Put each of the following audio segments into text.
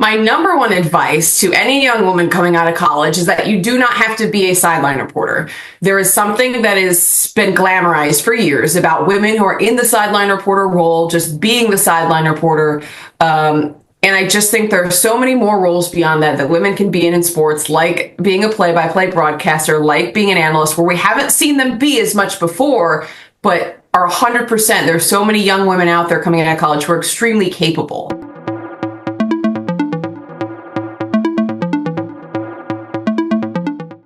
My number one advice to any young woman coming out of college is that you do not have to be a sideline reporter. There is something that has been glamorized for years about women who are in the sideline reporter role, just being the sideline reporter. And I just think there are so many more roles beyond that women can be in sports, like being a play-by-play broadcaster, like being an analyst, where we haven't seen them be as much before, but are 100%. There's so many young women out there coming out of college who are extremely capable.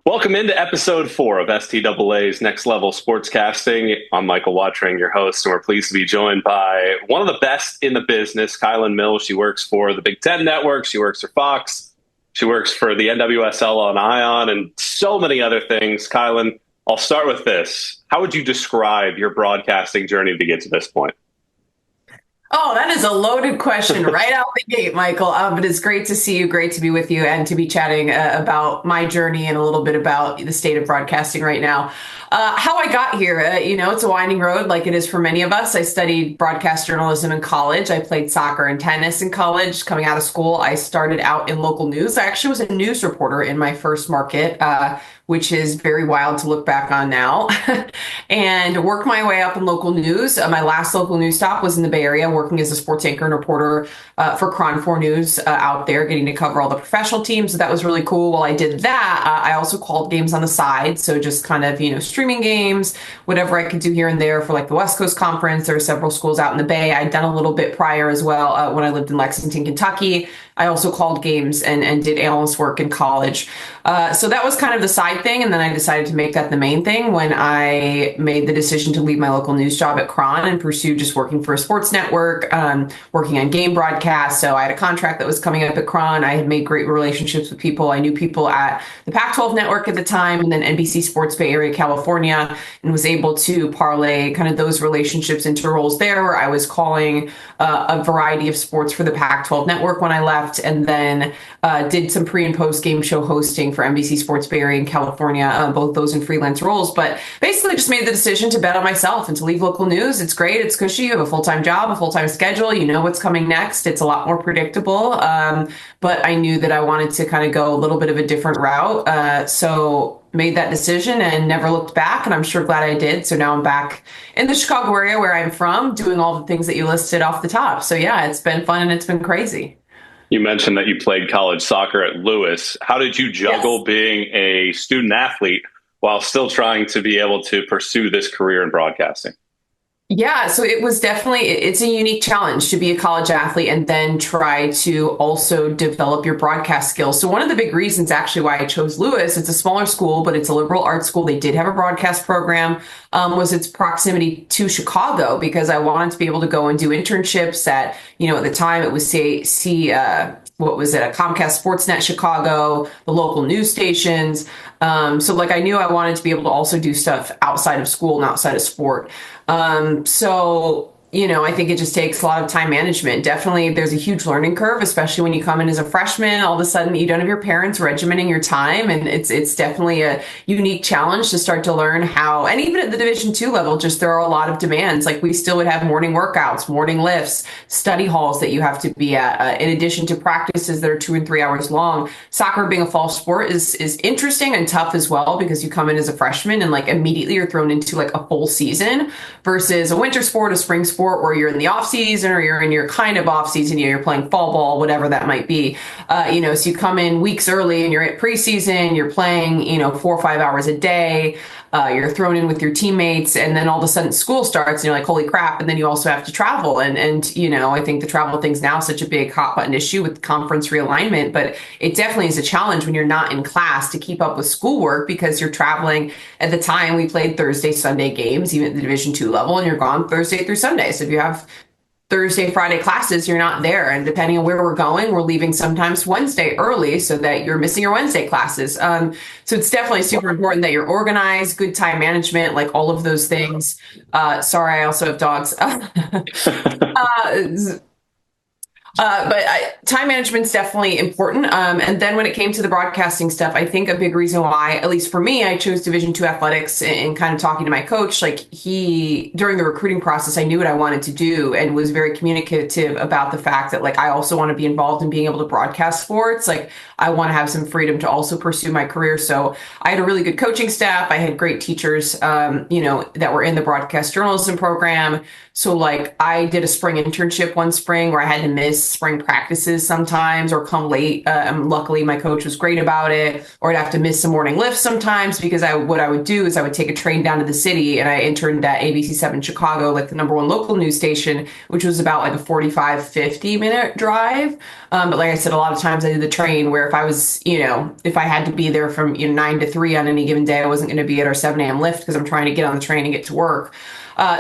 Welcome into episode 4 of STAA's Next Level Sportscasting. I'm Michael Watring, your host, and we're pleased to be joined by one of the best in the business, Kylen Mills. She works for the Big Ten Network. She works for Fox. She works for the NWSL on ION and so many other things. Kylen, I'll start with this. How would you describe your broadcasting journey to get to this point? Oh, that is a loaded question right out the gate, Michael. But it's great to see you, great to be with you, and to be chatting about my journey and a little bit about the state of broadcasting right now. How I got here, it's a winding road like it is for many of us. I studied broadcast journalism in college. I played soccer and tennis in college. Coming out of school, I started out in local news. I actually was a news reporter in my first market, which is very wild to look back on now, and worked my way up in local news. My last local news stop was in the Bay Area, working as a sports anchor and reporter for Cron 4 News out there, getting to cover all the professional teams. So that was really cool. While I did that, I also called games on the side. So just kind of, streaming games, whatever I could do here and there for like the West Coast Conference. There are several schools out in the Bay. I'd done a little bit prior as well when I lived in Lexington, Kentucky. I also called games and did analyst work in college. So that was kind of the side thing. And then I decided to make that the main thing when I made the decision to leave my local news job at Cron and pursue just working for a sports network, working on game broadcasts. So I had a contract that was coming up at Cron. I had made great relationships with people. I knew people at the Pac-12 network at the time, and then NBC Sports Bay Area, California, and was able to parlay kind of those relationships into roles there where I was calling a variety of sports for the Pac-12 network when I left, and then did some pre and post game show hosting for NBC Sports Bay Area in California, both those in freelance roles. But basically just made the decision to bet on myself and to leave local news. It's great. It's cushy. You have a full-time job, a full-time schedule. You know what's coming next. It's a lot more predictable. But I knew that I wanted to kind of go a little bit of a different route. So made that decision and never looked back. And I'm sure glad I did. So now I'm back in the Chicago area where I'm from, doing all the things that you listed off the top. So yeah, it's been fun and it's been crazy. You mentioned that you played college soccer at Lewis. How did you juggle being a student athlete while still trying to be able to pursue this career in broadcasting? Yeah, so it was definitely, it's a unique challenge to be a college athlete and then try to also develop your broadcast skills. So one of the big reasons actually why I chose Lewis, it's a smaller school, but it's a liberal arts school. They did have a broadcast program, was its proximity to Chicago, because I wanted to be able to go and do internships at, at the time it was what was it, a Comcast Sportsnet Chicago, the local news stations. So like I knew I wanted to be able to also do stuff outside of school and outside of sport. So, I think it just takes a lot of time management. Definitely, there's a huge learning curve, especially when you come in as a freshman. All of a sudden, you don't have your parents regimenting your time, and it's definitely a unique challenge to start to learn how. And even at the Division II level, just there are a lot of demands. Like we still would have morning workouts, morning lifts, study halls that you have to be at, in addition to practices that are 2 and 3 hours long. Soccer, being a fall sport, is interesting and tough as well, because you come in as a freshman and like immediately you're thrown into like a full season versus a winter sport, a spring sport, where you're in the off season or you're in your kind of off season, you're playing fall ball, whatever that might be. So you come in weeks early and you're at preseason, you're playing, 4 or 5 hours a day. You're thrown in with your teammates, and then all of a sudden school starts and you're like, holy crap. And then you also have to travel. And I think the travel thing's now such a big hot button issue with conference realignment, but it definitely is a challenge when you're not in class to keep up with schoolwork, because you're traveling. At the time we played Thursday, Sunday games, even at the Division II level, and you're gone Thursday through Sunday. So if you have Thursday, Friday classes, you're not there. And depending on where we're going, we're leaving sometimes Wednesday early so that you're missing your Wednesday classes. So it's definitely super important that you're organized, good time management, like all of those things. Sorry, I also have dogs. Time management's definitely important. And then when it came to the broadcasting stuff, I think a big reason why, at least for me, I chose Division II athletics and kind of talking to my coach, like during the recruiting process, I knew what I wanted to do and was very communicative about the fact that like, I also want to be involved in being able to broadcast sports. Like I want to have some freedom to also pursue my career. So I had a really good coaching staff. I had great teachers, that were in the broadcast journalism program. So like I did a spring internship one spring where I had to miss spring practices sometimes or come late. And luckily my coach was great about it. Or I'd have to miss some morning lifts sometimes because what I would do is I would take a train down to the city, and I interned at ABC7 Chicago, like the #1 local news station, which was about like a 45-50 minute drive. But like I said, a lot of times I did the train where if I was, if I had to be there from 9 to 3 on any given day, I wasn't going to be at our 7 a.m. lift because I'm trying to get on the train and get to work.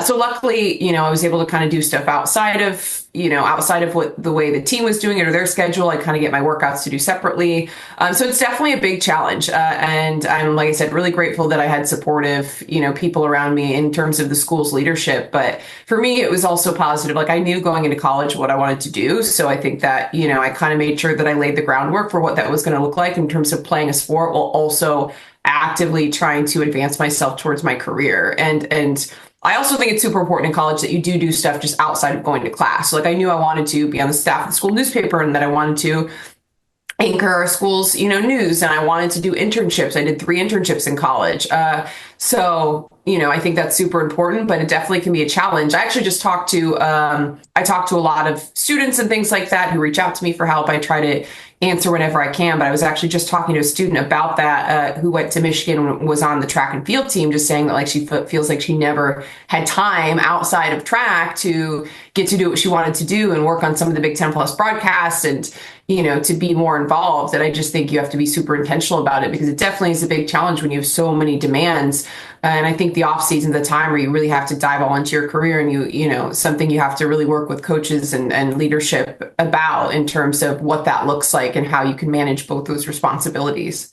So luckily, I was able to kind of do stuff outside of what the way the team was doing it or their schedule. I kind of get my workouts to do separately. So it's definitely a big challenge. And I'm, like I said, really grateful that I had supportive, people around me in terms of the school's leadership. But for me, it was also positive. Like I knew going into college what I wanted to do. So I think that, I kind of made sure that I laid the groundwork for what that was going to look like in terms of playing a sport while also actively trying to advance myself towards my career. And I also think it's super important in college that you do stuff just outside of going to class. So like I knew I wanted to be on the staff of the school newspaper and that I wanted to anchor our school's, news, and I wanted to do internships. I did 3 internships in college. I think that's super important, but it definitely can be a challenge. I actually just talked to a lot of students and things like that who reach out to me for help. I try to answer whenever I can, but I was actually just talking to a student about that, who went to Michigan and was on the track and field team, just saying that like she feels like she never had time outside of track to get to do what she wanted to do and work on some of the Big Ten Plus broadcasts and, to be more involved. And I just think you have to be super intentional about it because it definitely is a big challenge when you have so many demands. And I think the off season, the time where you really have to dive all into your career and something you have to really work with coaches and leadership about in terms of what that looks like and how you can manage both those responsibilities.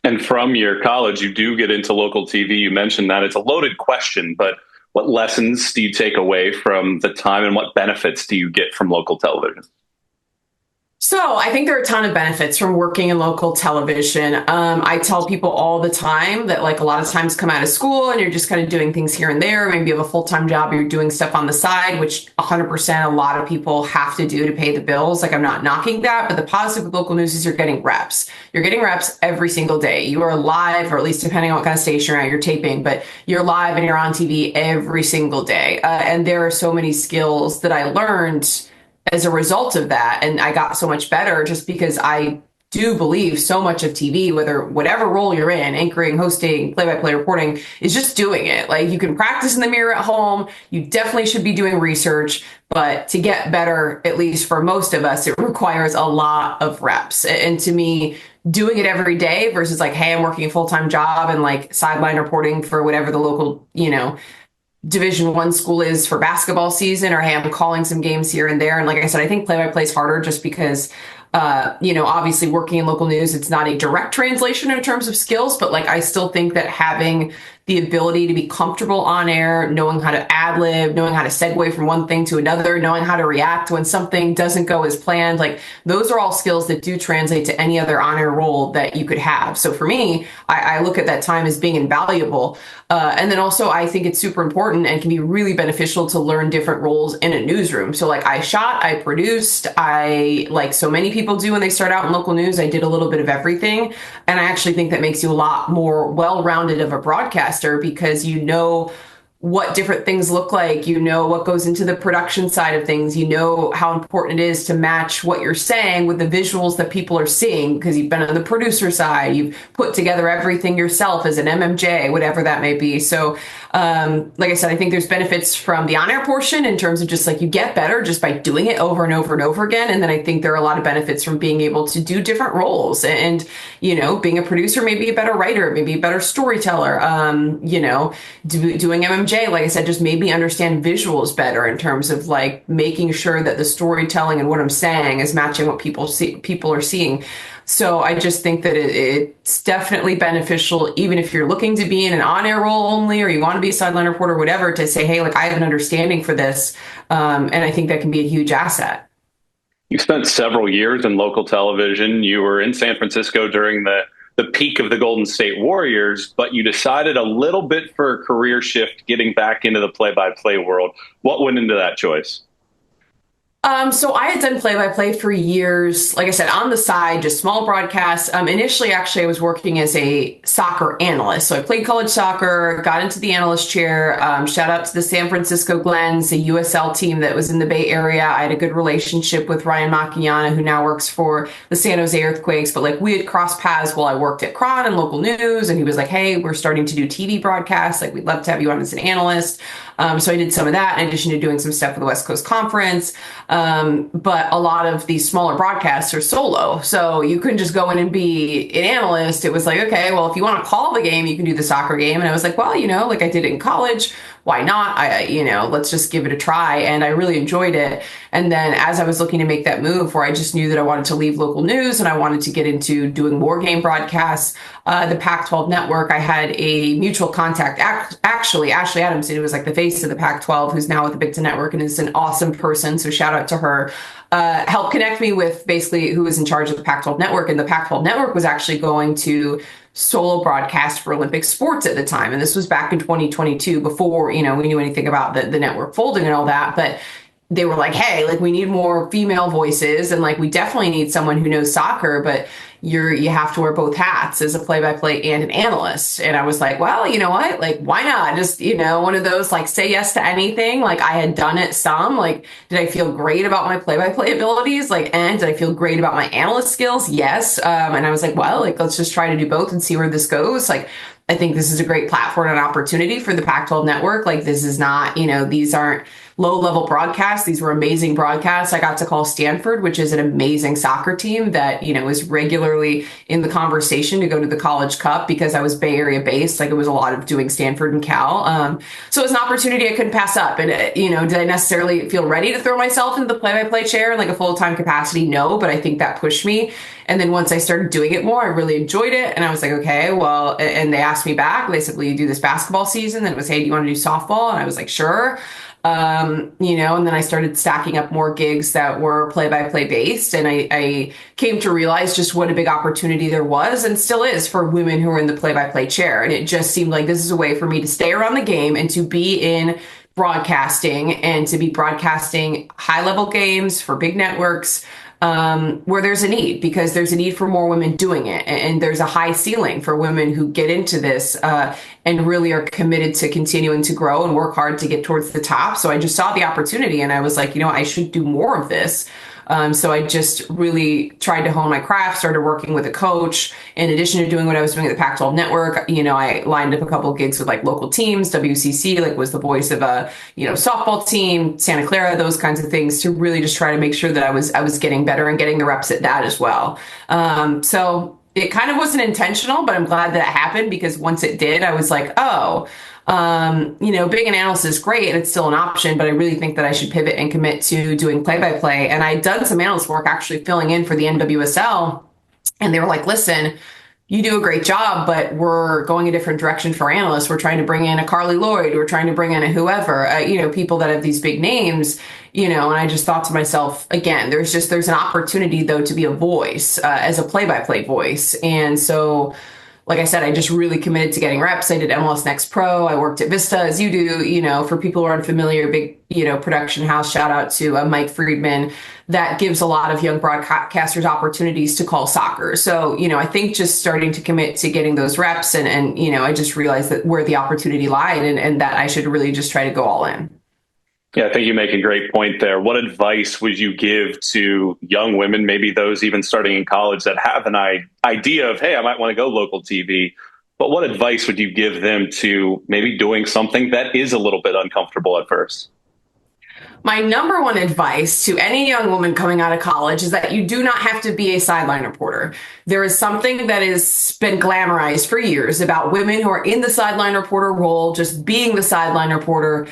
And from your college, you do get into local TV. You mentioned that it's a loaded question, but what lessons do you take away from the time and what benefits do you get from local television? So I think there are a ton of benefits from working in local television. I tell people all the time that like a lot of times come out of school and you're just kind of doing things here and there. Maybe you have a full-time job, you're doing stuff on the side, which 100% a lot of people have to do to pay the bills. Like I'm not knocking that, but the positive with local news is you're getting reps. You're getting reps every single day. You are live, or at least depending on what kind of station you're taping, but you're live and you're on TV every single day. And there are so many skills that I learned as a result of that. And I got so much better just because I do believe so much of TV, whatever role you're in, anchoring, hosting, play-by-play reporting, is just doing it. Like you can practice in the mirror at home. You definitely should be doing research, but to get better, at least for most of us, it requires a lot of reps. And to me, doing it every day versus like, hey, I'm working a full-time job and like sideline reporting for whatever the local, Division I school is for basketball season, or hey, I'm calling some games here and there. And like I said, I think play-by-play is harder just because, obviously working in local news, it's not a direct translation in terms of skills, but like I still think that having the ability to be comfortable on air, knowing how to ad lib, knowing how to segue from one thing to another, knowing how to react when something doesn't go as planned, like those are all skills that do translate to any other on air role that you could have. So for me, I look at that time as being invaluable. And then also I think it's super important and can be really beneficial to learn different roles in a newsroom. So like I shot, I produced, like so many people do when they start out in local news, I did a little bit of everything. And I actually think that makes you a lot more well-rounded of a broadcaster because you know what different things look like, what goes into the production side of things, how important it is to match what you're saying with the visuals that people are seeing because you've been on the producer side, you've put together everything yourself as an MMJ, whatever that may be. So like I said, I think there's benefits from the on-air portion in terms of just like you get better just by doing it over and over and over again. And then I think there are a lot of benefits from being able to do different roles and, being a producer, maybe a better writer, maybe a better storyteller, doing MMJ, like I said, just made me understand visuals better in terms of like making sure that the storytelling and what I'm saying is matching what people are seeing. So I just think that it's definitely beneficial, even if you're looking to be in an on-air role only, or you want to be a sideline reporter, whatever, to say, hey, like I have an understanding for this. And I think that can be a huge asset. You spent several years in local television. You were in San Francisco during the peak of the Golden State Warriors, but you decided a little bit for a career shift, getting back into the play-by-play world. What went into that choice? So I had done play-by-play for years, like I said, on the side, just small broadcasts. Initially, actually, I was working as a soccer analyst. So I played college soccer, got into the analyst chair. Shout out to the San Francisco Glens, the USL team that was in the Bay Area. I had a good relationship with Ryan Macchiana, who now works for the San Jose Earthquakes. But like we had crossed paths while I worked at Cron and local news. And he was like, hey, we're starting to do TV broadcasts. Like, we'd love to have you on as an analyst. So I did some of that in addition to doing some stuff for the West Coast Conference. But a lot of these smaller broadcasts are solo. So you couldn't just go in and be an analyst. It was like, okay, well, if you want to call the game, you can do the soccer game. And I was like, well, like I did it in college. Why not? Let's just give it a try. And I really enjoyed it. And then as I was looking to make that move where I just knew that I wanted to leave local news and I wanted to get into doing more game broadcasts, the Pac-12 network, I had a mutual contact, actually, Ashley Adams, who was like the face of the Pac-12, who's now with the Big Ten Network and is an awesome person. So shout out to her. Helped connect me with basically who was in charge of the Pac-12 network. And the Pac-12 network was actually going to solo broadcast for Olympic sports at the time. And this was back in 2022 before, we knew anything about the network folding and all that. But they were like, hey, like we need more female voices. And like, we definitely need someone who knows soccer, but you have to wear both hats as a play-by-play and an analyst. And I was like, well, you know what? Like, why not? Just, one of those, like, say yes to anything. Like, I had done it some. Like, did I feel great about my play-by-play abilities? Like, and did I feel great about my analyst skills? Yes. And I was like, well, like, let's just try to do both and see where this goes. Like, I think this is a great platform and opportunity for the Pac-12 network. Like, this is not, these aren't low-level broadcasts. These were amazing broadcasts. I got to call Stanford, which is an amazing soccer team that, is regularly in the conversation to go to the College Cup because I was Bay Area based. Like, it was a lot of doing Stanford and Cal. So it was an opportunity I couldn't pass up. And, did I necessarily feel ready to throw myself into the play-by-play chair in like a full-time capacity? No, but I think that pushed me. And then once I started doing it more, I really enjoyed it. And I was like, okay, well, and they asked me back. They said, will you do this basketball season? And it was, hey, do you want to do softball? And I was like, sure. And then I started stacking up more gigs that were play-by-play based. And I came to realize just what a big opportunity there was and still is for women who are in the play-by-play chair. And it just seemed like this is a way for me to stay around the game and to be in broadcasting and to be broadcasting high-level games for big networks. Where there's a need, because there's a need for more women doing it. And there's a high ceiling for women who get into this and really are committed to continuing to grow and work hard to get towards the top. So I just saw the opportunity and I was like, I should do more of this. So I just really tried to hone my craft, started working with a coach. In addition to doing what I was doing at the Pac-12 network, I lined up a couple of gigs with like local teams. WCC like was the voice of a, softball team, Santa Clara, those kinds of things to really just try to make sure that I was getting better and getting the reps at that as well. So it kind of wasn't intentional, but I'm glad that it happened because once it did, I was like, oh, being an analyst is great and it's still an option, but I really think that I should pivot and commit to doing play-by-play. And I'd done some analyst work actually filling in for the NWSL. And they were like, listen, you do a great job, but we're going a different direction for analysts. We're trying to bring in a Carly Lloyd. We're trying to bring in a whoever, people that have these big names, and I just thought to myself, again, there's an opportunity though to be a voice as a play-by-play voice. And so, like I said, I just really committed to getting reps. I did MLS Next Pro. I worked at Vista, as you do, for people who are unfamiliar, big, production house. Shout out to Mike Friedman. That gives a lot of young broadcasters opportunities to call soccer. So, I think just starting to commit to getting those reps and I just realized that where the opportunity lied and that I should really just try to go all in. Yeah, I think you make a great point there. What advice would you give to young women, maybe those even starting in college that have an idea of, hey, I might want to go local TV, but what advice would you give them to maybe doing something that is a little bit uncomfortable at first? My number one advice to any young woman coming out of college is that you do not have to be a sideline reporter. There is something that has been glamorized for years about women who are in the sideline reporter role, just being the sideline reporter.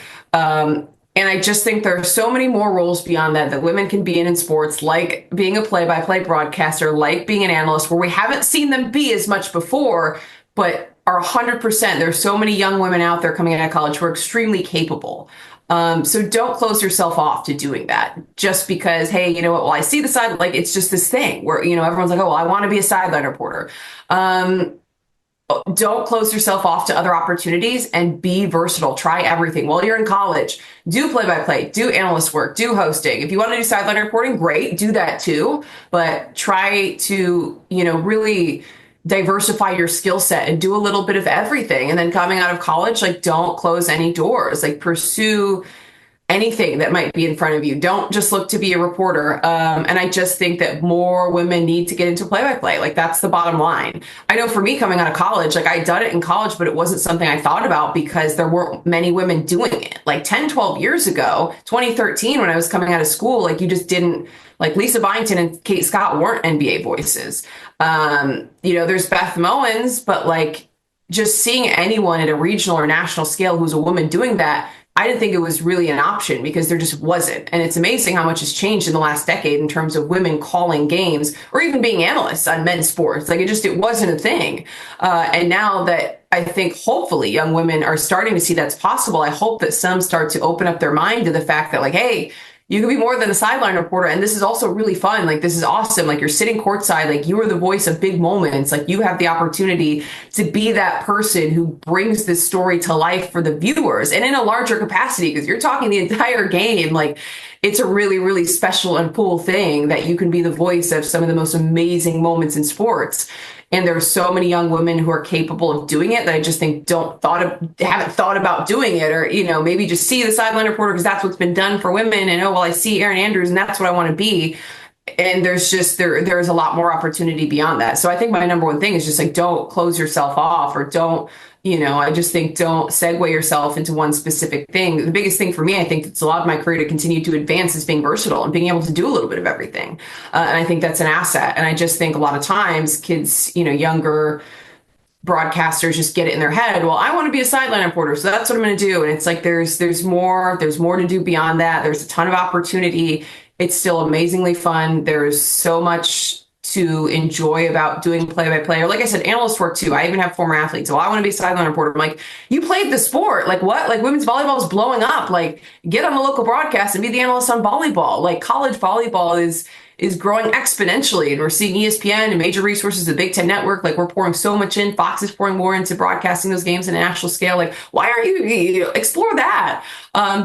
And I just think there are so many more roles beyond that women can be in sports, like being a play-by-play broadcaster, like being an analyst, where we haven't seen them be as much before, but are 100%. There's so many young women out there coming out of college who are extremely capable. So don't close yourself off to doing that just because, hey, you know what? Well, I see the side, like it's just this thing where, everyone's like, oh, well, I want to be a sideline reporter. Don't close yourself off to other opportunities and be versatile. Try everything. While you're in college, do play-by-play, do analyst work, do hosting. If you want to do sideline reporting, great, do that too. But try to, really diversify your skill set and do a little bit of everything. And then coming out of college, like don't close any doors. Like pursue anything that might be in front of you. Don't just look to be a reporter. And I just think that more women need to get into play-by-play. Like that's the bottom line. I know for me coming out of college, like I'd done it in college, but it wasn't something I thought about because there weren't many women doing it. Like 10, 12 years ago, 2013, when I was coming out of school, like you just didn't, like Lisa Byington and Kate Scott weren't NBA voices. There's Beth Mowins, but like just seeing anyone at a regional or national scale who's a woman doing that, I didn't think it was really an option because there just wasn't. And it's amazing how much has changed in the last decade in terms of women calling games or even being analysts on men's sports. Like it wasn't a thing. And now that I think hopefully young women are starting to see that's possible, I hope that some start to open up their mind to the fact that like, hey, you can be more than a sideline reporter. And this is also really fun. Like, this is awesome. Like, you're sitting courtside. Like, you are the voice of big moments. Like, you have the opportunity to be that person who brings this story to life for the viewers and in a larger capacity because you're talking the entire game. Like, it's a really, really special and cool thing that you can be the voice of some of the most amazing moments in sports. And there are so many young women who are capable of doing it that I just think haven't thought about doing it, or maybe just see the sideline reporter because that's what's been done for women, and I see Erin Andrews and that's what I want to be. And there's a lot more opportunity beyond that. So I think my number one thing is just like don't close yourself off, or don't I just think don't segue yourself into one specific thing. The biggest thing for me, I think it's allowed my career to continue to advance, is being versatile and being able to do a little bit of everything. And I think that's an asset. And I just think a lot of times kids, younger broadcasters just get it in their head. Well, I want to be a sideline reporter, so that's what I'm going to do. And it's like there's more to do beyond that. There's a ton of opportunity. It's still amazingly fun. There's so much to enjoy about doing play-by-play, or like I said, analyst work too. I even have former athletes. Well, I want to be a sideline reporter. I'm like, you played the sport. Like what? Like women's volleyball is blowing up. Like get on the local broadcast and be the analyst on volleyball. Like college volleyball is growing exponentially, and we're seeing ESPN and major resources, the Big Ten Network. Like we're pouring so much in. Fox is pouring more into broadcasting those games on a national scale. Like why aren't you explore that?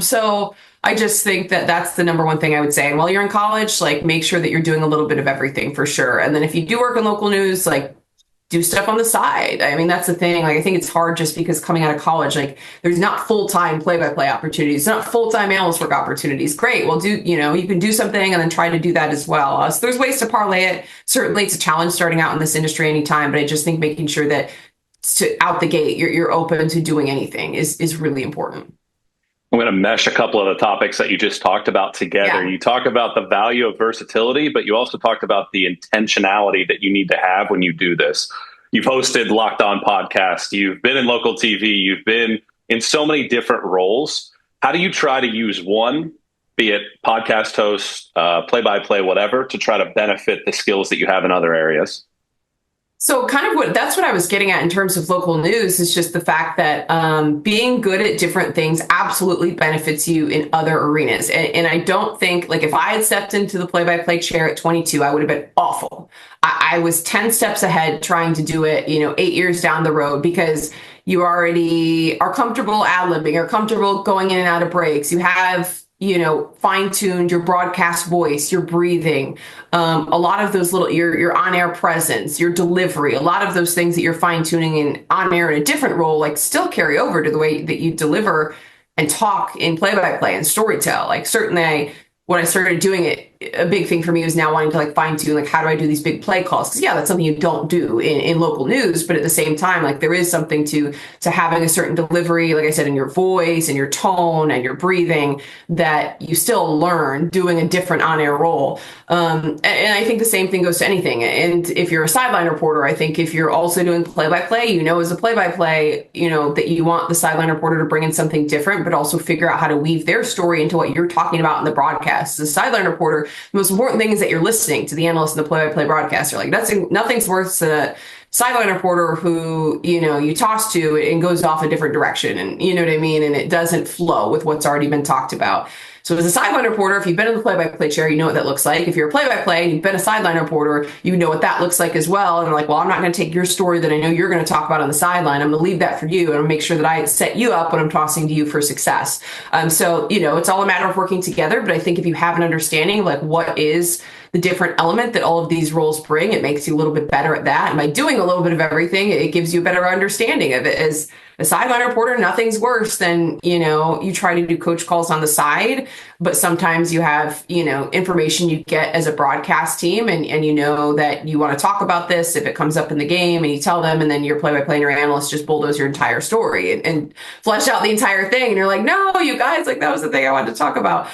So I just think that that's the number one thing I would say. And while you're in college, like make sure that you're doing a little bit of everything for sure. And then if you do work in local news, like do stuff on the side. I mean, that's the thing. Like, I think it's hard just because coming out of college, like there's not full-time play-by-play opportunities, not full-time analyst work opportunities. Great. Well, you can do something and then try to do that as well. So there's ways to parlay it. Certainly it's a challenge starting out in this industry anytime, but I just think making sure that out the gate, you're open to doing anything is really important. I'm going to mesh a couple of the topics that you just talked about together. Yeah. You talk about the value of versatility, but you also talked about the intentionality that you need to have when you do this. You've hosted Locked On Podcast. You've been in local TV. You've been in so many different roles. How do you try to use one, be it podcast host, play-by-play, whatever, to try to benefit the skills that you have in other areas? So that's what I was getting at in terms of local news, is just the fact that being good at different things absolutely benefits you in other arenas. And I don't think, like, if I had stepped into the play-by-play chair at 22, I would have been awful. I was 10 steps ahead trying to do it, 8 years down the road, because you already are comfortable ad-libbing, are comfortable going in and out of breaks. You have fine-tuned your broadcast voice, your breathing, a lot of those your on-air presence, your delivery, a lot of those things that you're fine-tuning in on-air in a different role, like still carry over to the way that you deliver and talk in play-by-play and storytell. Like certainly when I started doing it, a big thing for me was now wanting to like fine tune, like, how do I do these big play calls? Because yeah, that's something you don't do in local news, but at the same time, like there is something to having a certain delivery, like I said, in your voice and your tone and your breathing that you still learn doing a different on-air role. And I think the same thing goes to anything. And if you're a sideline reporter, I think if you're also doing play-by-play, as a play-by-play, that you want the sideline reporter to bring in something different, but also figure out how to weave their story into what you're talking about in the broadcast. As a sideline reporter, The most important thing is that you're listening to the analyst and the play-by-play broadcaster. Like nothing's worse than a sideline reporter who, you toss to and goes off a different direction, and you know what I mean? And it doesn't flow with what's already been talked about. So as a sideline reporter, if you've been in the play-by-play chair, you know what that looks like. If you're a play-by-play and you've been a sideline reporter, you know what that looks like as well. And like, well, I'm not going to take your story that I know you're going to talk about on the sideline. I'm going to leave that for you, and I'll make sure that I set you up when I'm tossing to you for success. So, it's all a matter of working together. But I think if you have an understanding of like what is the different element that all of these roles bring, it makes you a little bit better at that. And by doing a little bit of everything, it gives you a better understanding of it. As a sideline reporter, nothing's worse than, you try to do coach calls on the side, but sometimes you have, information you get as a broadcast team, and you know that you want to talk about this if it comes up in the game, and you tell them, and then your play-by-play and your analyst just bulldoze your entire story and flesh out the entire thing. And you're like, no, you guys, like that was the thing I wanted to talk about.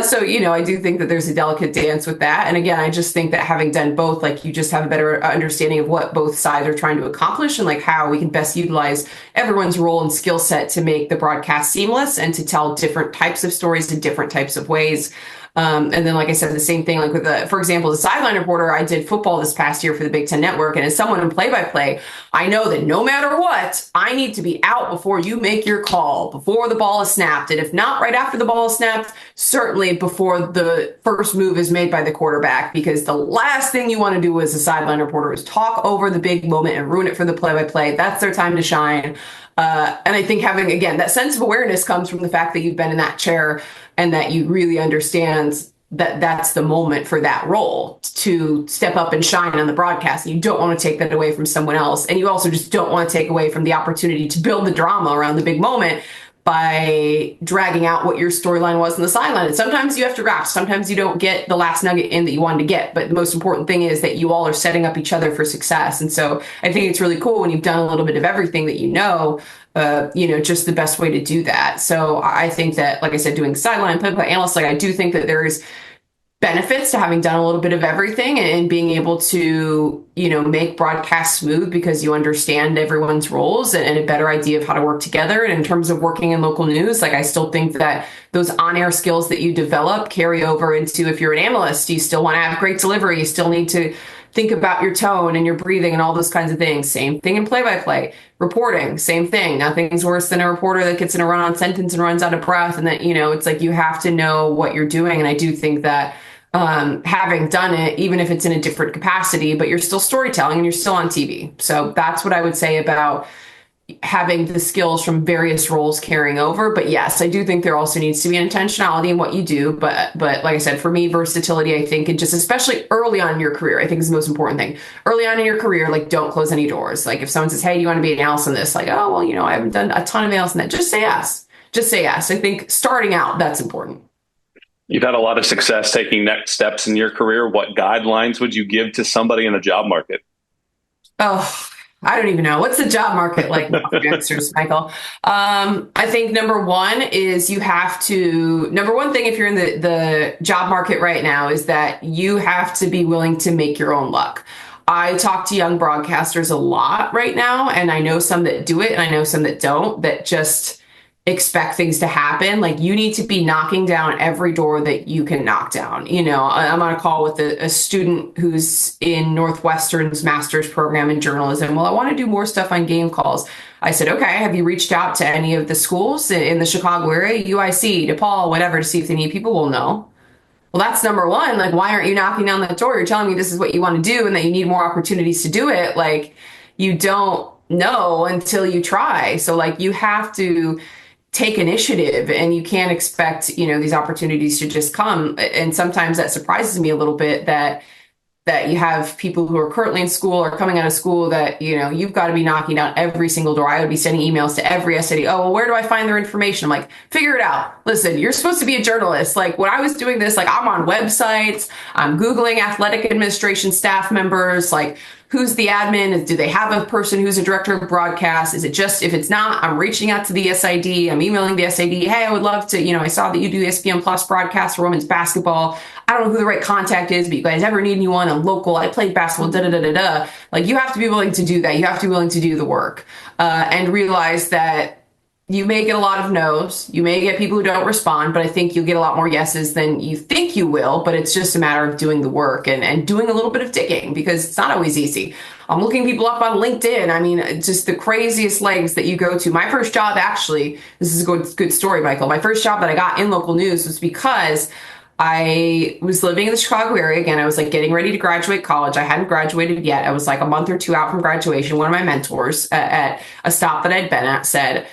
So, I do think that there's a delicate dance with that. And again, I just think that having done both, like you just have a better understanding of what both sides are trying to accomplish and like how we can best utilize everyone's role and skill set to make the broadcast seamless and to tell different types of stories in different types of ways. And then, like I said, the same thing, like with for example, the sideline reporter, I did football this past year for the Big Ten Network. And as someone in play-by-play, I know that no matter what, I need to be out before you make your call, before the ball is snapped. And if not right after the ball is snapped, certainly before the first move is made by the quarterback, because the last thing you want to do as a sideline reporter is talk over the big moment and ruin it for the play-by-play. That's their time to shine. And I think having, again, that sense of awareness comes from the fact that you've been in that chair and that you really understand that that's the moment for that role to step up and shine on the broadcast. And you don't want to take that away from someone else. And you also just don't want to take away from the opportunity to build the drama around the big moment by dragging out what your storyline was on the sideline. And sometimes you have to wrap. Sometimes you don't get the last nugget in that you wanted to get. But the most important thing is that you all are setting up each other for success. And so I think it's really cool when you've done a little bit of everything that just the best way to do that. So I think that, like I said, doing sideline play-by-play analyst, like I do think that there's benefits to having done a little bit of everything and being able to, make broadcast smooth because you understand everyone's roles and a better idea of how to work together. And in terms of working in local news, like I still think that those on-air skills that you develop carry over into, if you're an analyst, you still want to have great delivery. You still need to think about your tone and your breathing and all those kinds of things. Same thing in play-by-play. Reporting, same thing. Nothing's worse than a reporter that gets in a run-on sentence and runs out of breath. And that, it's like you have to know what you're doing. And I do think that having done it, even if it's in a different capacity, but you're still storytelling and you're still on TV. So that's what I would say about having the skills from various roles carrying over. But yes, I do think there also needs to be an intentionality in what you do. But like I said, for me, versatility, I think, and just especially early on in your career, I think is the most important thing. Early on in your career, like don't close any doors. Like if someone says, hey, do you want to be an analyst on this? Like, oh, well, I haven't done a ton of analysis on that. Just say yes. Just say yes. I think starting out, that's important. You've had a lot of success taking next steps in your career. What guidelines would you give to somebody in the job market? Oh, I don't even know. What's the job market like? Answers, Michael. I think number one is number one thing if you're in the job market right now is that you have to be willing to make your own luck. I talk to young broadcasters a lot right now, and I know some that do it and I know some that don't, that just expect things to happen. Like you need to be knocking down every door that you can knock down. I'm on a call with a student who's in Northwestern's master's program in journalism. Well, I want to do more stuff on game calls. I said, okay, have you reached out to any of the schools in the Chicago area, UIC, DePaul, whatever, to see if they need people? Well, no. Well, that's number one. Like, why aren't you knocking down that door? You're telling me this is what you want to do and that you need more opportunities to do it. Like, you don't know until you try. So, like, you have to take initiative, and you can't expect, these opportunities to just come. And sometimes that surprises me a little bit that you have people who are currently in school or coming out of school that, you've got to be knocking down every single door. I would be sending emails to every SAD. Oh, well, where do I find their information? I'm like, figure it out. Listen, you're supposed to be a journalist. Like when I was doing this, like I'm on websites, I'm Googling athletic administration staff members, like who's the admin? Do they have a person who's a director of broadcast? Is it just, if it's not, I'm reaching out to the SID. I'm emailing the SID. Hey, I would love to, I saw that you do ESPN Plus broadcast for women's basketball. I don't know who the right contact is, but you guys ever need anyone? I'm local. I played basketball, Like you have to be willing to do that. You have to be willing to do the work and realize that You may get a lot of no's. You may get people who don't respond, but I think you'll get a lot more yeses than you think you will. But it's just a matter of doing the work and doing a little bit of digging because it's not always easy. I'm looking people up on LinkedIn. I mean, it's just the craziest legs that you go to. My first job, actually, this is a good story, Michael. My first job that I got in local news was because I was living in the Chicago area. Again, I was like getting ready to graduate college. I hadn't graduated yet. I was like a month or two out from graduation. One of my mentors at a stop that I'd been at said,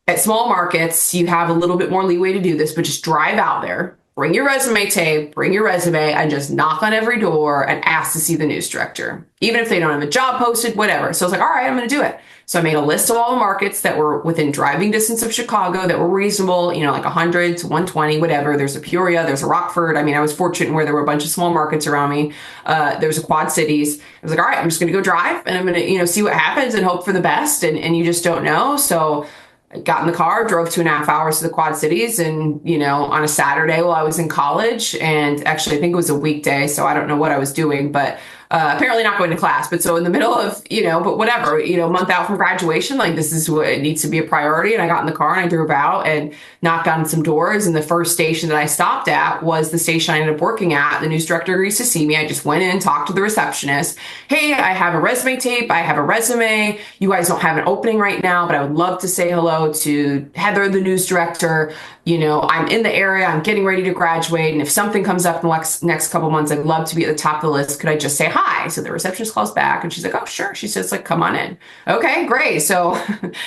at small markets, you have a little bit more leeway to do this, but just drive out there, bring your resume tape, bring your resume, and just knock on every door and ask to see the news director, even if they don't have a job posted, whatever. So I was like, all right, I'm going to do it. So I made a list of all the markets that were within driving distance of Chicago that were reasonable, like 100 to 120, whatever. There's a Peoria, there's a Rockford. I mean, I was fortunate where there were a bunch of small markets around me. There's a Quad Cities. I was like, all right, I'm just going to go drive and I'm going to, see what happens and hope for the best. And you just don't know. So I got in the car, drove 2.5 hours to the Quad Cities and, on a Saturday while I was in college. And actually, I think it was a weekday, so I don't know what I was doing, but apparently not going to class. But so in the middle of, but whatever, month out from graduation, like this is what it needs to be a priority. And I got in the car and I drove out and knocked on some doors. And the first station that I stopped at was the station I ended up working at. The news director agrees to see me. I just went in, talked to the receptionist. Hey, I have a resume tape. I have a resume. You guys don't have an opening right now, but I would love to say hello to Heather, the news director. I'm in the area. I'm getting ready to graduate. And if something comes up in the next couple months, I'd love to be at the top of the list. Could I just say hi? So the receptionist calls back and she's like, oh, sure. She says, like, come on in. Okay, great. So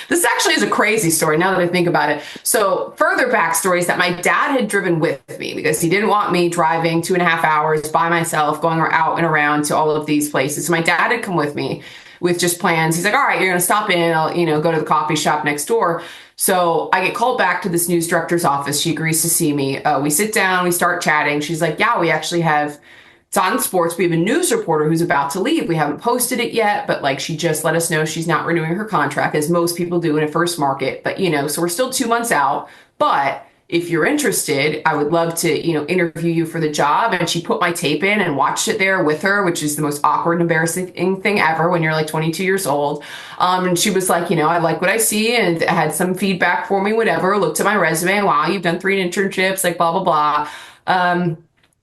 this actually is a crazy story now that I think about it. So further backstory is that my dad had driven with me because he didn't want me driving 2.5 hours by myself, going out and around to all of these places. So my dad had come with me with just plans. He's like, all right, you're going to stop in. I'll, go to the coffee shop next door. So I get called back to this news director's office. She agrees to see me. We sit down, we start chatting. She's like, yeah, we actually have, it's on sports. We have a news reporter who's about to leave. We haven't posted it yet, but like she just let us know she's not renewing her contract as most people do in a first market. But, so we're still 2 months out. But if you're interested, I would love to, interview you for the job. And she put my tape in and watched it there with her, which is the most awkward and embarrassing thing ever when you're like 22 years old. And she was like, I like what I see and had some feedback for me, whatever, looked at my resume. Wow, you've done 3 internships, like blah, blah, blah.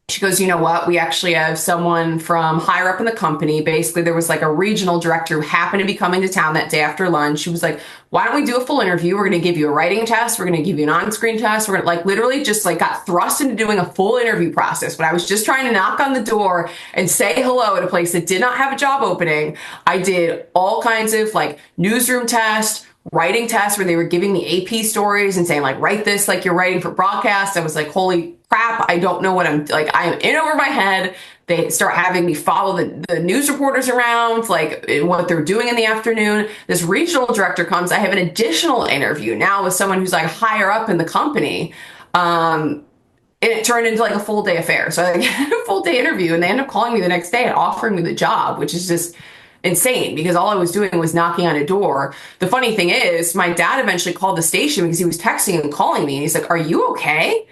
She goes, you know what? We actually have someone from higher up in the company. Basically, there was like a regional director who happened to be coming to town that day after lunch. She was like, why don't we do a full interview? We're going to give you a writing test. We're going to give you an on-screen test. We're going to like literally just like got thrust into doing a full interview process. When I was just trying to knock on the door and say hello at a place that did not have a job opening, I did all kinds of like newsroom tests, writing tests where they were giving me AP stories and saying like, write this like you're writing for broadcast. I was like, holy crap, I don't know what I'm like. I am in over my head. They start having me follow the news reporters around, like what they're doing in the afternoon. This regional director comes. I have an additional interview now with someone who's like higher up in the company. And it turned into like a full day affair. So I had a full day interview and they end up calling me the next day and offering me the job, which is just insane because all I was doing was knocking on a door. The funny thing is my dad eventually called the station because he was texting and calling me. And he's like, are you okay?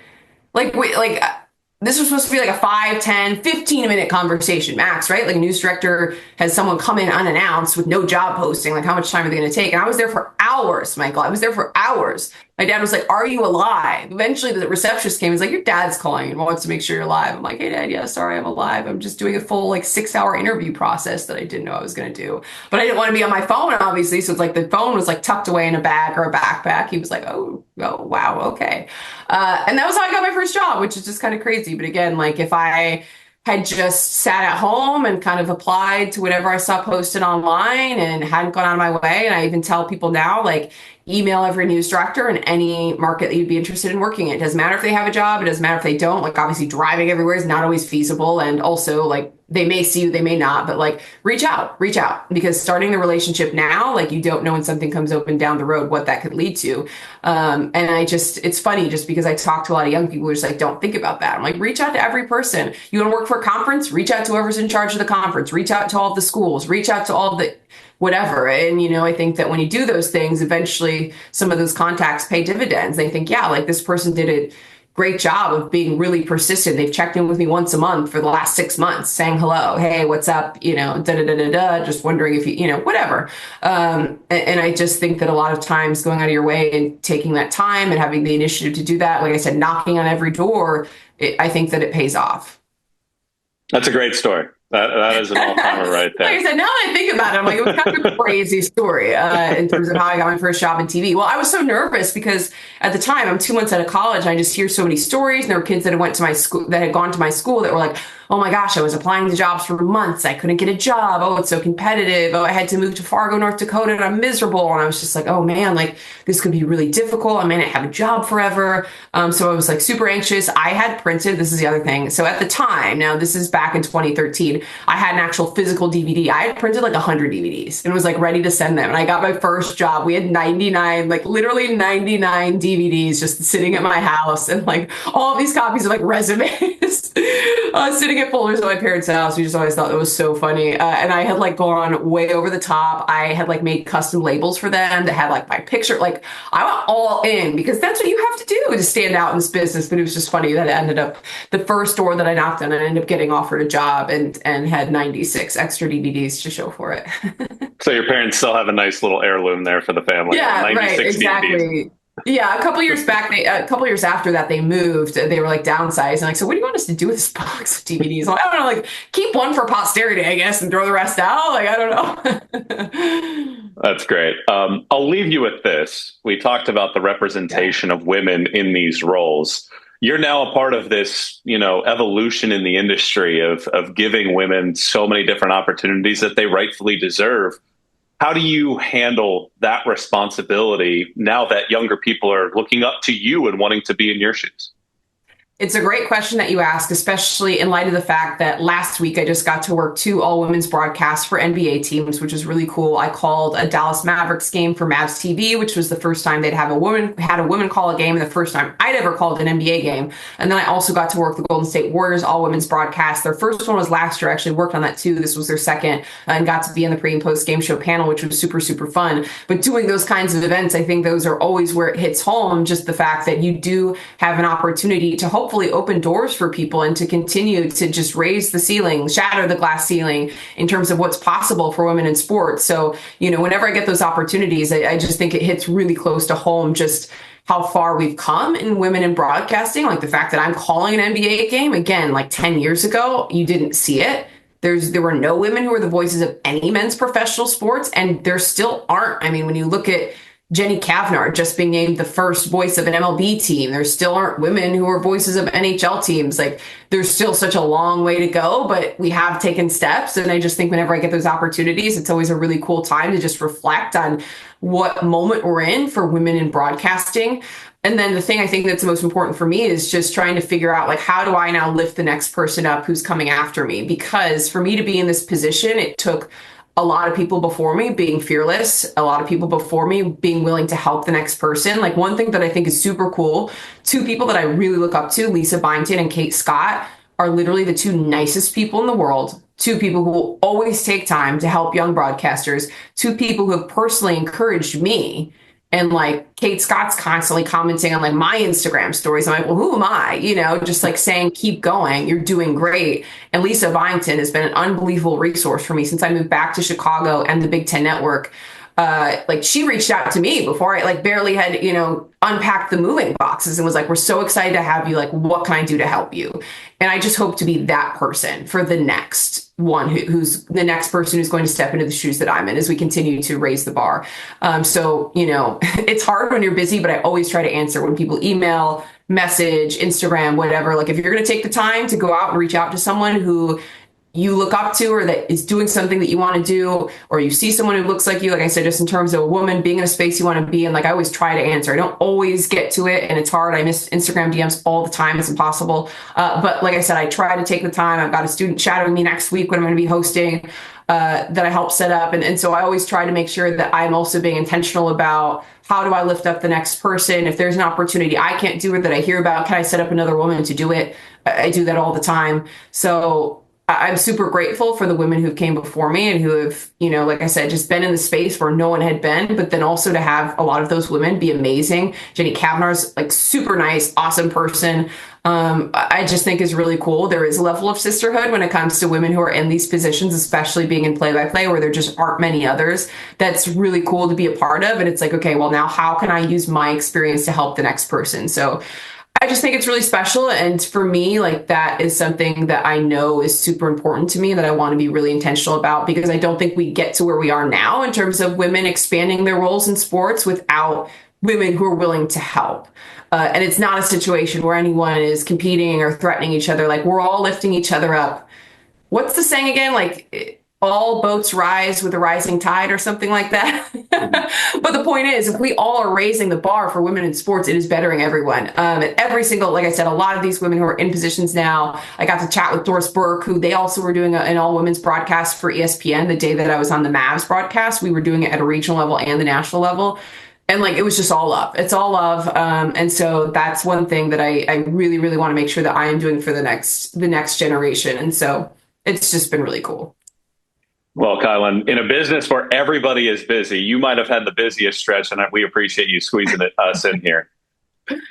This was supposed to be like a 5, 10, 15-minute conversation max, right? Like a news director has someone come in unannounced with no job posting. Like how much time are they going to take? And I was there for hours, Michael. I was there for hours. My dad was like, are you alive? Eventually the receptionist came and was like, your dad's calling and wants to make sure you're alive. I'm like, hey dad, yeah, sorry, I'm alive. I'm just doing a full like 6-hour interview process that I didn't know I was going to do. But I didn't want to be on my phone, obviously. So it's like the phone was like tucked away in a bag or a backpack. He was like, oh wow, okay. And that was how I got my first job, which is just kind of crazy. But again, like if I had just sat at home and kind of applied to whatever I saw posted online and hadn't gone out of my way. And I even tell people now, like, email every news director in any market that you'd be interested in working in. It doesn't matter if they have a job. It doesn't matter if they don't. Like, obviously, driving everywhere is not always feasible. And also, like, they may see you, they may not, but like reach out because starting the relationship now, like you don't know when something comes open down the road, what that could lead to. And it's funny just because I talk to a lot of young people who are just like, don't think about that. I'm like, reach out to every person. You want to work for a conference? Reach out to whoever's in charge of the conference, reach out to all of the schools, reach out to all of the whatever. And, I think that when you do those things, eventually some of those contacts pay dividends. They think, yeah, like this person did it great job of being really persistent. They've checked in with me once a month for the last 6 months, saying hello, hey, what's up, da da da da da, just wondering if whatever. And I just think that a lot of times going out of your way and taking that time and having the initiative to do that, like I said, knocking on every door, I think that it pays off. That's a great story. That is an all-timer right there. Like I said, now that I think about it, I'm like, it was kind of a crazy story in terms of how I got my first job in TV. Well, I was so nervous because at the time I'm 2 months out of college and I just hear so many stories. And there were kids that went to my school, that had gone to my school, that were like, oh my gosh, I was applying to jobs for months. I couldn't get a job. Oh, it's so competitive. Oh, I had to move to Fargo, North Dakota, and I'm miserable. And I was just like, oh man, like this could be really difficult. I may not have a job forever. So I was like super anxious. I had printed, this is the other thing. So at the time, now this is back in 2013, I had an actual physical DVD. I had printed like 100 DVDs and was like ready to send them. And I got my first job. We had 99, like literally 99 DVDs just sitting at my house, and like all of these copies of like resumes sitting at folders at my parents' house. We just always thought it was so funny. And I had like gone way over the top. I had like made custom labels for them that had like my picture. Like I went all in because that's what you have to do to stand out in this business. But it was just funny that it ended up the first door that I knocked on, I ended up getting offered a job and had 96 extra DVDs to show for it. So your parents still have a nice little heirloom there for the family. Yeah, 96 right, exactly. DVDs. Yeah, a couple years back, a couple years after that, they moved. They were like downsized, and like, so what do you want us to do with this box of DVDs? Like, I don't know, like keep one for posterity, I guess, and throw the rest out. Like, I don't know. That's great. I'll leave you with this. We talked about the representation of women in these roles. You're now a part of this, evolution in the industry of giving women so many different opportunities that they rightfully deserve. How do you handle that responsibility now that younger people are looking up to you and wanting to be in your shoes? It's a great question that you ask, especially in light of the fact that last week I just got to work 2 all-women's broadcasts for NBA teams, which is really cool. I called a Dallas Mavericks game for Mavs TV, which was the first time they'd had a woman call a game, and the first time I'd ever called an NBA game. And then I also got to work the Golden State Warriors all-women's broadcast. Their first one was last year. I actually worked on that too. This was their second, and got to be in the pre and post game show panel, which was super, super fun. But doing those kinds of events, I think those are always where it hits home, just the fact that you do have an opportunity to hopefully open doors for people and to continue to just raise the ceiling, shatter the glass ceiling in terms of what's possible for women in sports. So, whenever I get those opportunities, I just think it hits really close to home just how far we've come in women in broadcasting. Like the fact that I'm calling an NBA game, again, like 10 years ago, you didn't see it. There were no women who were the voices of any men's professional sports, and there still aren't. I mean, when you look at Jenny Kavnar just being named the first voice of an MLB team, there still aren't women who are voices of NHL teams. Like there's still such a long way to go, but we have taken steps. And I just think whenever I get those opportunities, it's always a really cool time to just reflect on what moment we're in for women in broadcasting. And then the thing I think that's most important for me is just trying to figure out, like, how do I now lift the next person up who's coming after me? Because for me to be in this position, it took a lot of people before me being fearless, a lot of people before me being willing to help the next person. Like one thing that I think is super cool, 2 people that I really look up to, Lisa Byington and Kate Scott, are literally the 2 nicest people in the world. 2 people who will always take time to help young broadcasters, 2 people who have personally encouraged me. And like Kate Scott's constantly commenting on like my Instagram stories. I'm like, well, who am I? Just like saying, keep going. You're doing great. And Lisa Byington has been an unbelievable resource for me since I moved back to Chicago and the Big Ten Network. Like she reached out to me before I like barely had, unpacked the moving boxes and was like, we're so excited to have you. Like, what can I do to help you? And I just hope to be that person for the next one who's the next person who's going to step into the shoes that I'm in as we continue to raise the bar. So, it's hard when you're busy, but I always try to answer when people email, message, Instagram, whatever. Like if you're going to take the time to go out and reach out to someone who you look up to or that is doing something that you want to do, or you see someone who looks like you, like I said, just in terms of a woman being in a space you want to be in, like I always try to answer. I don't always get to it and it's hard. I miss Instagram DMs all the time. It's impossible. But like I said, I try to take the time. I've got a student shadowing me next week when I'm going to be hosting that I help set up. And so I always try to make sure that I'm also being intentional about how do I lift up the next person? If there's an opportunity I can't do it that I hear about, can I set up another woman to do it? I do that all the time. So I'm super grateful for the women who came before me and who have, like I said, just been in the space where no one had been, but then also to have a lot of those women be amazing. Jenny Kavanaugh's like super nice, awesome person. I just think is really cool. There is a level of sisterhood when it comes to women who are in these positions, especially being in play-by-play where there just aren't many others. That's really cool to be a part of. And it's like, okay, well, now how can I use my experience to help the next person? So I just think it's really special. And for me, like that is something that I know is super important to me that I want to be really intentional about because I don't think we get to where we are now in terms of women expanding their roles in sports without women who are willing to help. And it's not a situation where anyone is competing or threatening each other. Like we're all lifting each other up. What's the saying again? Like all boats rise with a rising tide or something like that. But the point is, if we all are raising the bar for women in sports, it is bettering everyone. And every single, like I said, a lot of these women who are in positions now, I got to chat with Doris Burke, who they also were doing an all women's broadcast for ESPN the day that I was on the Mavs broadcast. We were doing it at a regional level and the national level. And like, it was just all up. It's all love. And so that's one thing that I really, really want to make sure that I am doing for the next generation. And so it's just been really cool. Well, Kylen, in a business where everybody is busy, you might have had the busiest stretch, and we appreciate you squeezing us in here.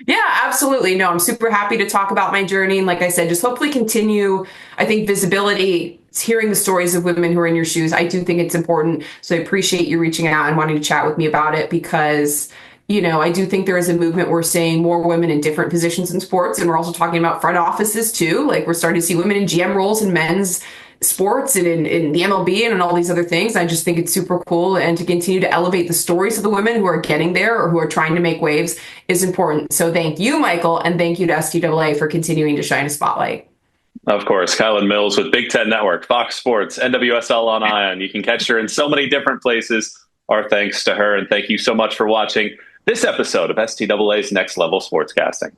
Yeah, absolutely. No, I'm super happy to talk about my journey. And like I said, just hopefully continue, I think, visibility, hearing the stories of women who are in your shoes. I do think it's important. So I appreciate you reaching out and wanting to chat with me about it because, I do think there is a movement. We're seeing more women in different positions in sports. And we're also talking about front offices too. Like we're starting to see women in GM roles in men's sports and in the MLB and in all these other things. I just think it's super cool. And to continue to elevate the stories of the women who are getting there or who are trying to make waves is important. So thank you, Michael, and thank you to STAA for continuing to shine a spotlight. Of course, Kylen Mills with Big Ten Network, Fox Sports, NWSL on Ion. You can catch her in so many different places. Our thanks to her, and thank you so much for watching this episode of STAA's Next Level Sportscasting.